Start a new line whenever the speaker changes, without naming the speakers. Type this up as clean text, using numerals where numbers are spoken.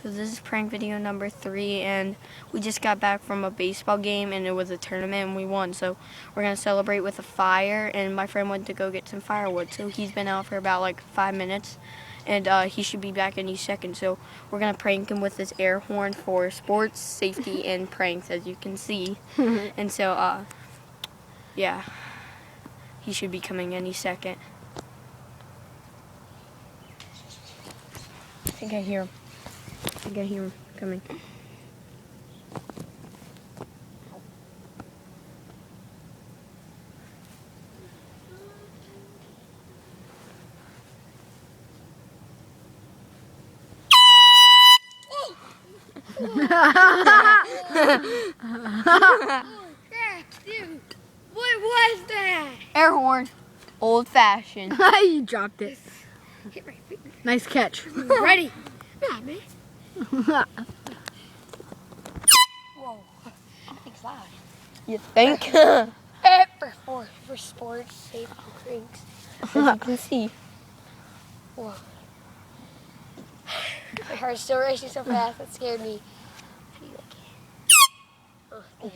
because this is prank video number 3, and we just got back from a baseball game, and it was a tournament, and we won. So we're going to celebrate with a fire, and my friend went to go get some firewood. So he's been out for about like 5 minutes, and he should be back any second. So we're going to prank him with this air horn for sports, safety, and pranks, as you can see. And so, yeah, he should be coming any second. I think I hear him. I think I hear him coming.
Dude, what was that?
Air horn. Old fashioned.
You dropped it.
Hit my feet.
Nice catch.
Ready? Nah, man. Whoa. That thing's loud.
You think?
For sports, safety, drinks.
As you can see.
Whoa. My heart's still racing so fast, that scared me. How do you like it? Oh,